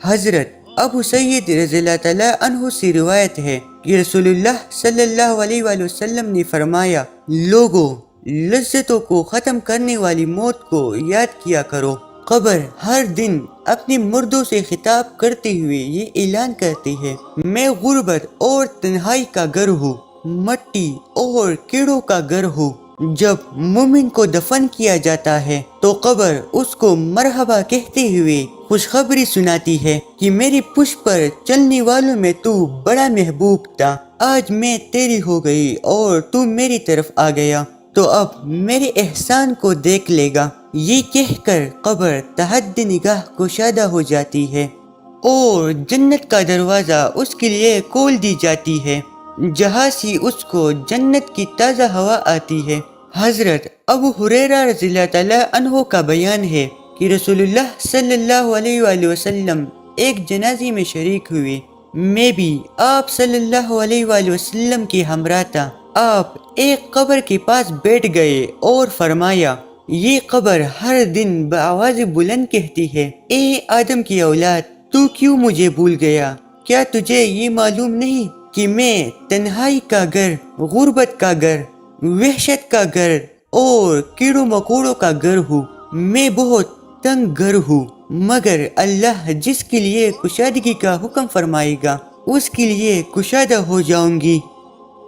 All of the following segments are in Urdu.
حضرت ابو سعید رضی اللہ تعالیٰ عنہ سے روایت ہے کہ رسول اللہ صلی اللہ علیہ وآلہ وسلم نے فرمایا، لوگوں، لذتوں کو ختم کرنے والی موت کو یاد کیا کرو۔ قبر ہر دن اپنے مردوں سے خطاب کرتے ہوئے یہ اعلان کرتی ہے، میں غربت اور تنہائی کا گھر ہوں، مٹی اور کیڑوں کا گھر ہوں۔ جب مومن کو دفن کیا جاتا ہے تو قبر اس کو مرحبا کہتے ہوئے خوشخبری سناتی ہے کہ میری پشت پر چلنے والوں میں تو بڑا محبوب تھا، آج میں تیری ہو گئی اور تو میری طرف آ گیا، تو اب میرے احسان کو دیکھ لے گا۔ یہ کہہ کر قبر تحت نگاہ کشادہ ہو جاتی ہے اور جنت کا دروازہ اس کے لیے کھول دی جاتی ہے، جہاں سے اس کو جنت کی تازہ ہوا آتی ہے۔ حضرت ابو ہریرہ رضی اللہ تعالیٰ عنہ کا بیان ہے کہ رسول اللہ صلی اللہ علیہ وآلہ وسلم ایک جنازے میں شریک ہوئے، میں بھی آپ صلی اللہ علیہ وآلہ وسلم کے ہمراہ تھا۔ آپ ایک قبر کے پاس بیٹھ گئے اور فرمایا، یہ قبر ہر دن بآواز بلند کہتی ہے، اے آدم کی اولاد، تو کیوں مجھے بھول گیا؟ کیا تجھے یہ معلوم نہیں کہ میں تنہائی کا گھر، غربت کا گھر، وحشت کا گھر اور کیڑوں مکوڑوں کا گھر ہوں؟ میں بہت تنگ گھر ہوں، مگر اللہ جس کے لیے کشادگی کا حکم فرمائے گا اس کے لیے کشادہ ہو جاؤں گی۔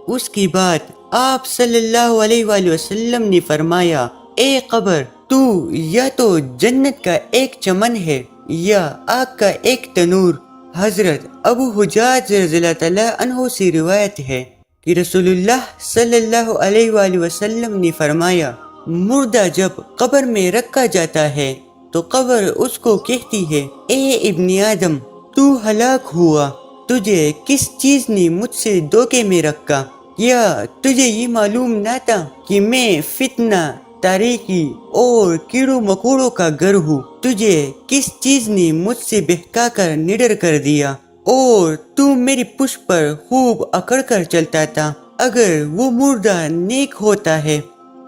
اس کے بعد آپ صلی اللہ علیہ وآلہ وسلم نے فرمایا، اے قبر، تو یا تو جنت کا ایک چمن ہے یا آگ کا ایک تنور۔ حضرت ابو حجاج رضی اللہ تعالیٰ عنہ سے روایت ہے کہ رسول اللہ صلی اللہ علیہ وآلہ وسلم نے فرمایا، مردہ جب قبر میں رکھا جاتا ہے تو قبر اس کو کہتی ہے، اے ابن آدم، تو ہلاک ہوا، تجھے کس چیز نے مجھ سے دھوکے میں رکھا؟ کیا تجھے یہ معلوم نہ تھا کہ میں فتنہ، تاریکی اور کیڑوں مکوڑوں کا گھر ہوں؟ تجھے کس چیز نے مجھ سے بہکا کر نڈر کر دیا اور تو میری پشت پر خوب اکڑ کر چلتا تھا؟ اگر وہ مردہ نیک ہوتا ہے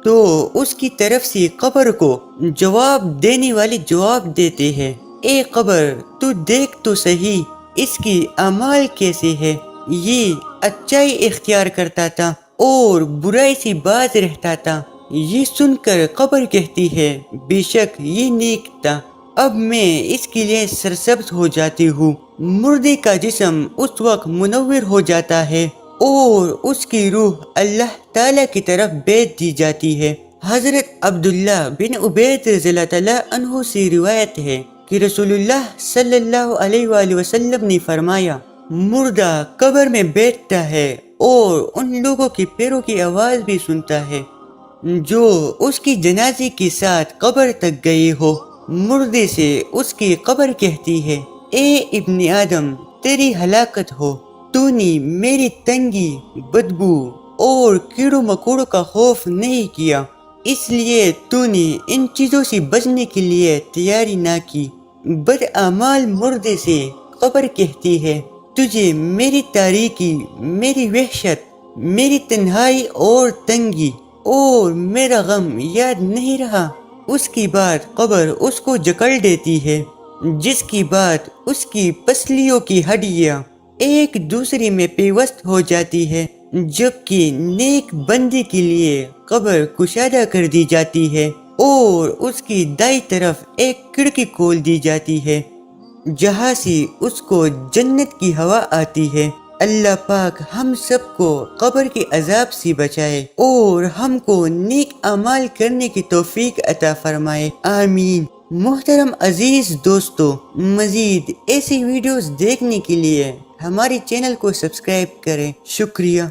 تو اس کی طرف سے قبر کو جواب دینے والے جواب دیتے ہیں، اے قبر، تو دیکھ تو صحیح اس کی اعمال کیسے ہے، یہ اچائی اختیار کرتا تھا اور برائی سے باز رہتا تھا۔ یہ سن کر قبر کہتی ہے، بے شک یہ نیک تھا، اب میں اس کے لیے سرسبز ہو جاتی ہوں۔ مردے کا جسم اس وقت منور ہو جاتا ہے اور اس کی روح اللہ تعالیٰ کی طرف بھیج دی جاتی ہے۔ حضرت عبداللہ بن عبید رضی اللہ تعالیٰ عنہ سے روایت ہے کہ رسول اللہ صلی اللہ علیہ وآلہ وسلم نے فرمایا، مردہ قبر میں بیٹھتا ہے اور ان لوگوں کے پیروں کی آواز بھی سنتا ہے جو اس کی جنازے کے ساتھ قبر تک گئے ہو۔ مردے سے اس کی قبر کہتی ہے، اے ابن آدم، تیری ہلاکت ہو، تو نے میری تنگی، بدبو اور کیڑوں مکوڑوں کا خوف نہیں کیا، اس لیے تو نے ان چیزوں سے بچنے کے لیے تیاری نہ کی۔ بدعمال مردے سے قبر کہتی ہے، تجھے میری تاریکی، میری وحشت، میری تنہائی اور تنگی اور میرا غم یاد نہیں رہا؟ اس کی بعد قبر اس کو جکڑ دیتی ہے، جس کی بعد اس کی پسلیوں کی ہڈیاں ایک دوسرے میں پیوست ہو جاتی ہے، جبکہ نیک بندے کے لیے قبر کشادہ کر دی جاتی ہے اور اس کی دائیں طرف ایک کھڑکی کھول دی جاتی ہے جہاں سے اس کو جنت کی ہوا آتی ہے۔ اللہ پاک ہم سب کو قبر کے عذاب سے بچائے اور ہم کو نیک اعمال کرنے کی توفیق عطا فرمائے، آمین۔ محترم عزیز دوستو، مزید ایسی ویڈیوز دیکھنے کے لیے ہمارے چینل کو سبسکرائب کریں، شکریہ۔